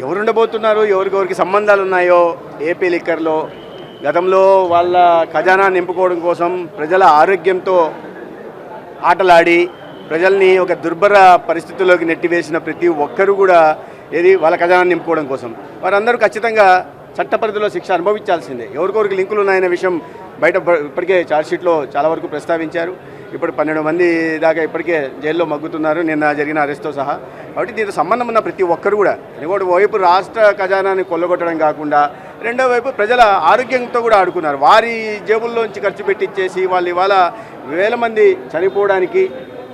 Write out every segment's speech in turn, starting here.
ఎవరు ఉండబోతున్నారు, ఎవరికెవరికి సంబంధాలు ఉన్నాయో ఏపీ లిక్కర్లో గతంలో వాళ్ళ ఖజానా నింపుకోవడం కోసం ప్రజల ఆరోగ్యంతో ఆటలాడి ప్రజల్ని ఒక దుర్భర పరిస్థితుల్లోకి నెట్టివేసిన ప్రతి ఒక్కరూ కూడా వాళ్ళ ఖజానా నింపుకోవడం కోసం వారందరూ ఖచ్చితంగా చట్టపరిధిలో శిక్ష అనుభవించాల్సిందే. ఎవరికొరికి లింకులు ఉన్నాయనే విషయం బయట ఇప్పటికే ఛార్జ్షీట్లో చాలా వరకు ప్రస్తావించారు. ఇప్పుడు 12 మంది దాకా ఇప్పటికే జైల్లో మగ్గుతున్నారు నిన్న జరిగిన అరెస్ట్తో సహా. కాబట్టి దీంతో సంబంధం ఉన్న ప్రతి ఒక్కరు కూడా ఇంకోటి వైపు రాష్ట్ర ఖజానాన్ని కొల్లగొట్టడం కాకుండా రెండో వైపు ప్రజల ఆరోగ్యంతో కూడా ఆడుకున్నారు. వారి జేబుల్లోంచి ఖర్చు పెట్టించేసి వాళ్ళు ఇవాళ వేల మంది చనిపోవడానికి,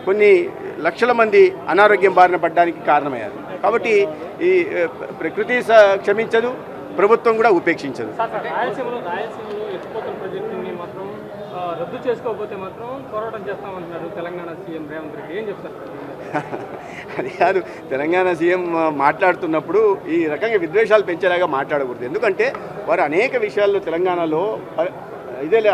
కొన్ని లక్షల మంది అనారోగ్యం బారిన పడడానికి కారణమయ్యారు. కాబట్టి ఈ ప్రకృతి క్షమించదు, ప్రభుత్వం కూడా ఉపేక్షించదు. రద్దు చేసుకోకపోతే మాత్రం పోరాటం చేస్తామంటున్నారు తెలంగాణ సీఎం రేవంత్ రెడ్డి. ఏం చెప్తారు? అది కాదు, తెలంగాణ సీఎం మాట్లాడుతున్నప్పుడు ఈ రకంగా విద్వేషాలు పెంచేలాగా మాట్లాడకూడదు. ఎందుకంటే వారు అనేక విషయాల్లో తెలంగాణలో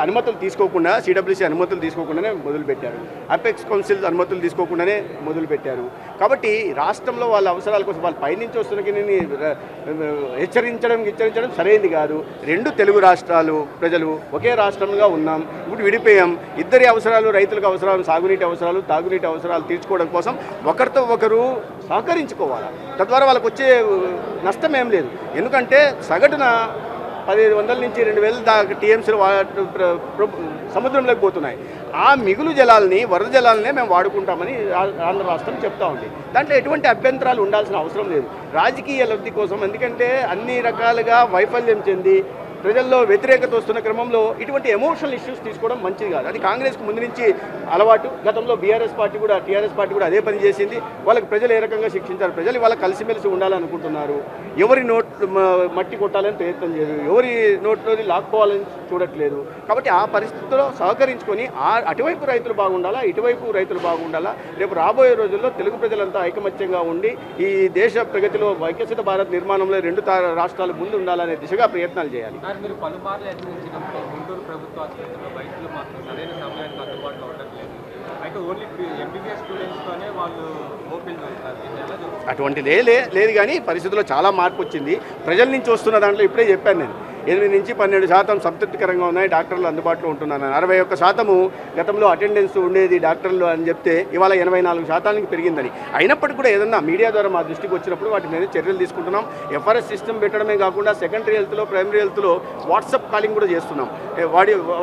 అనుమతులు తీసుకోకుండా, సిడబ్ల్యూసీ అనుమతులు తీసుకోకుండానే మొదలుపెట్టారు, అపెక్స్ కౌన్సిల్ అనుమతులు తీసుకోకుండానే మొదలుపెట్టారు. కాబట్టి రాష్ట్రంలో వాళ్ళ అవసరాల కోసం వాళ్ళ పైనుంచి వస్తున్న హెచ్చరించడం సరైనది కాదు. 2 తెలుగు రాష్ట్రాలు ప్రజలు ఒకే రాష్ట్రంగా ఉన్నాం, ఇప్పుడు విడిపోయాం. ఇద్దరి అవసరాలు, రైతులకు అవసరాలు, సాగునీటి అవసరాలు, తాగునీటి అవసరాలు తీర్చుకోవడం కోసం ఒకరితో ఒకరు సహకరించుకోవాలి. తద్వారా వాళ్ళకు వచ్చే నష్టం ఏం లేదు. ఎందుకంటే సగటున 1500 నుంచి 2000 దాకా టీఎంసీలు సముద్రంలోకి పోతున్నాయి. ఆ మిగులు జలాల్ని, వరద జలాలనే మేము వాడుకుంటామని ఆంధ్ర రాష్ట్రం చెప్తా ఉంది. దాంట్లో ఎటువంటి అభ్యంతరాలు ఉండాల్సిన అవసరం లేదు రాజకీయ లబ్ధి కోసం. ఎందుకంటే అన్ని రకాలుగా వైఫల్యం చెంది ప్రజల్లో వ్యతిరేకత వస్తున్న క్రమంలో ఇటువంటి ఎమోషనల్ ఇష్యూస్ తీసుకోవడం మంచిది కాదు. అది కాంగ్రెస్కి ముందు నుంచి అలవాటు. గతంలో టీఆర్ఎస్ పార్టీ కూడా అదే పని చేసింది. వాళ్ళకి ప్రజలు ఏ రకంగా శిక్షించారు, ప్రజలు వాళ్ళకి కలిసిమెలిసి ఉండాలనుకుంటున్నారు. ఎవరి మట్టి కొట్టాలని ప్రయత్నం చేయదు, ఎవరి నోట్లోని లాక్కోవాలని చూడట్లేదు. కాబట్టి ఆ పరిస్థితుల్లో సహకరించుకొని అటువైపు రైతులు బాగుండాలా, ఇటువైపు రైతులు బాగుండాలా. రేపు రాబోయే రోజుల్లో తెలుగు ప్రజలంతా ఐకమత్యంగా ఉండి ఈ దేశ ప్రగతిలో వికసిత భారత్ నిర్మాణంలో 2 రాష్ట్రాలు ముందు ఉండాలనే దిశగా ప్రయత్నాలు చేయాలి. మీరు పలుమార్లు యత్నించినప్పుడు గుంటూరు ప్రభుత్వ ఆసుపత్రిలో వైద్యులు మాత్రం సరైన సమయానికి అందుబాటులో ఉండట్లేదు. అయితే ఓన్లీ ఎంబీబీఎస్ స్టూడెంట్స్తోనే వాళ్ళు ఓపీలు వెళ్తారు. అటువంటిదే లేదు. కానీ పరిస్థితుల్లో చాలా మార్పు వచ్చింది. ప్రజల నుంచి వస్తున్న దాంట్లో ఇప్పుడే చెప్పాను నేను, 8 నుంచి 12% సంతృప్తికరంగా ఉన్నాయి, డాక్టర్లు అందుబాటులో ఉంటున్నాను. 61% గతంలో అటెండెన్స్ ఉండేది డాక్టర్లు అని చెప్తే ఇవాళ 84% పెరిగిందని. అయినప్పటికీ కూడా ఏదన్నా మీడియా ద్వారా మా దృష్టికి వచ్చినప్పుడు వాటి మీద చర్యలు తీసుకుంటున్నాం. ఎఫ్ఆర్ఎస్ సిస్టమ్ పెట్టడమే కాకుండా సెకండరీ హెల్త్లో, ప్రైమరీ హెల్త్లో వాట్సాప్ కాలింగ్ కూడా చేస్తున్నాం.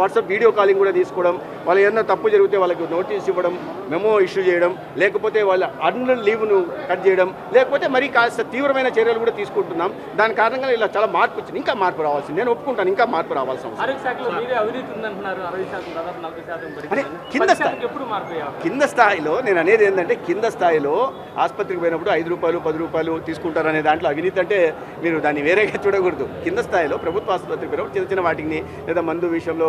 వాట్సాప్ వీడియో కాలింగ్ కూడా తీసుకోవడం, వాళ్ళు ఏదైనా తప్పు జరిగితే వాళ్ళకి నోటీస్ ఇవ్వడం, మెమో ఇష్యూ చేయడం, లేకపోతే వాళ్ళ అన్నుల లీవ్ను కట్ చేయడం, లేకపోతే మరి కాస్త తీవ్రమైన చర్యలు కూడా తీసుకుంటున్నాం. దాని కారణంగా ఇలా చాలా మార్పు వచ్చింది. ఇంకా మార్పు రావాల్సింది, నేను ఒప్పుకుంటాను. ఇంకా మార్పు రావాల్సిన కింద స్థాయిలో నేను అనేది ఏంటంటే, కింద స్థాయిలో ఆసుపత్రికి పోయినప్పుడు 5 రూపాయలు 10 రూపాయలు తీసుకుంటారు అనే దాంట్లో అవినీతి అంటే మీరు దాన్ని వేరేగా చూడకూడదు. కింద స్థాయిలో ప్రభుత్వ ఆసుపత్రికి పోయినప్పుడు చిన్న వాటిని లేదా మందు విషయంలో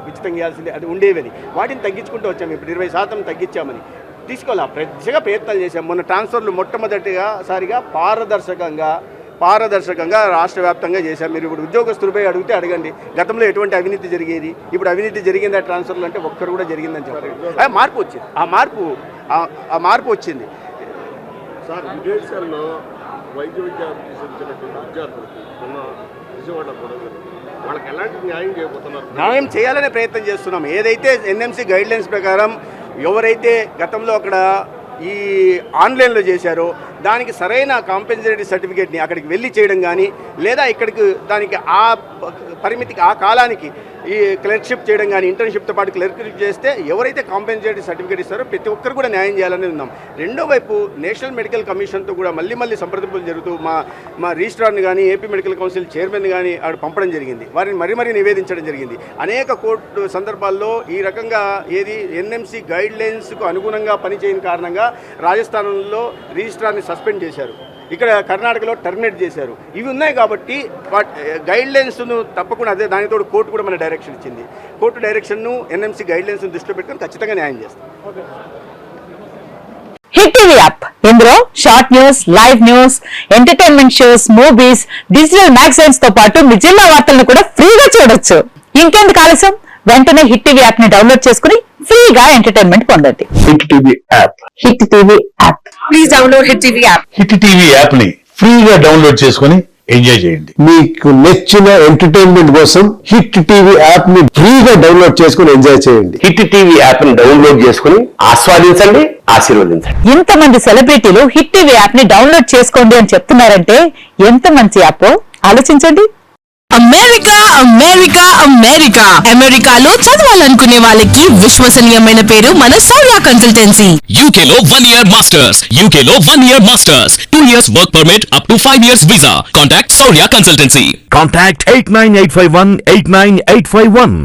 ఉచితంగా ఇవ్వాల్సింది అది ఉండేవని వాటిని తగ్గించుకుంటూ వచ్చాము. ఇప్పుడు 20% తగ్గించామని తీసుకోవాలి. ప్రత్యేక ప్రయత్నాలు చేశాం. మొన్న ట్రాన్స్ఫర్లు మొట్టమొదటిసారిగా పారదర్శకంగా రాష్ట్ర వ్యాప్తంగా చేశారు. మీరు ఇప్పుడు ఉద్యోగస్తులపై అడిగితే అడగండి, గతంలో ఎటువంటి అవినీతి జరిగేది, ఇప్పుడు అవినీతి జరిగిందా ట్రాన్స్ఫర్లు అంటే ఒక్కరు కూడా జరిగిందని చెప్పారు. మార్పు వచ్చింది. ఆ మార్పు వచ్చింది. సార్, విదేశాల్లో వైద్య విద్యార్థి చదివినటువంటి విద్యార్థులకి విజయవాడ వాళ్ళకి ఎలాంటి న్యాయం చేయబోతున్నారు? న్యాయం చేయాలనే ప్రయత్నం చేస్తున్నాం. ఏదైతే ఎన్ఎంసీ గైడ్లైన్స్ ప్రకారం ఎవరైతే గతంలో అక్కడ ఈ ఆన్లైన్లో చేశారో దానికి సరైన కాంపెన్సేటరీ సర్టిఫికేట్ని అక్కడికి వెళ్ళి చేయడం కానీ, లేదా ఇక్కడికి దానికి ఆ పరిమితికి ఆ కాలానికి ఈ క్లర్క్షిప్ చేయడం కానీ, ఇంటర్న్షిప్తో పాటు క్లర్క్షిప్ చేస్తే ఎవరైతే కాంపెన్సేటరీ సర్టిఫికేట్ ఇస్తారో ప్రతి ఒక్కరు కూడా న్యాయం చేయాలని ఉన్నాం. రెండో వైపు నేషనల్ మెడికల్ కమిషన్తో కూడా మళ్ళీ సంప్రదింపులు జరుగుతూ మా రిజిస్ట్రార్ని కానీ, ఏపీ మెడికల్ కౌన్సిల్ చైర్మన్ కానీ ఆవిడ పంపడం జరిగింది. వారిని మరీ నివేదించడం జరిగింది. అనేక కోర్టు సందర్భాల్లో ఈ రకంగా ఎన్ఎంసీ గైడ్లైన్స్కు అనుగుణంగా పనిచేయని కారణంగా రాజస్థాన్లో రిజిస్ట్రార్ని సస్పెండ్ చేశారు, ఇక్కడ కర్ణాటకలో టర్మినేట్ చేశారు. ఇవి ఉన్నాయి కాబట్టి గైడ్లైన్స్ను తప్పకుండా అదే దానితో కోర్టు కూడా మన డైరెక్షన్ ఇచ్చింది. కోర్టు డైరెక్షన్ను ఎన్ఎంసీ గైడ్లైన్స్ను దృష్టిలో పెట్టుకుని ఖచ్చితంగా న్యాయం చేస్తాం. హిట్ టీవీ యాప్, ఇందులో short news, live news, entertainment shows, movies, digital magazines తో పాటు మీ జిల్లా వార్తలను కూడా ఫ్రీగా చూడొచ్చు. ఇంకెందుకు ఆలస్యం, వెంటనే హిట్ టీవీ యాప్ ని డౌన్లోడ్ చేసుకుని ఫ్రీగా ఎంటర్టైన్మెంట్ పొందండి. Hit TV app. Hit TV app. Please download hit TV app. Hit TV app ని ఫ్రీగా డౌన్లోడ్ చేసుకొని ఎంజాయ్ చేయండి. మీకు నచ్చిన ఎంటర్టైన్మెంట్ కోసం హిట్ టీవీ యాప్ ని ఫ్రీగా డౌన్లోడ్ చేసుకుని ఎంజాయ్ చేయండి. హిట్ టీవీ యాప్ ని డౌన్లోడ్ చేసుకుని ఆస్వాదించండి, ఆశీర్వదించండి. ఇంతమంది సెలబ్రిటీలు హిట్ టీవీ యాప్ ని డౌన్లోడ్ చేసుకోండి అని చెప్తున్నారంటే ఎంత మంచి యాప్ ఆలోచించండి. అమెరికా అమెరికా అమెరికా అమెరికాలో చదవాలనుకునే వాళ్ళకి విశ్వసనీయమైన పేరు మన సౌర్య కన్సల్టెన్సీ. UK లో 1 year masters. UK లో 1 year masters. 2 years work permit up to 5 years visa. Contact Saurya Consultancy. Contact 89851 89851.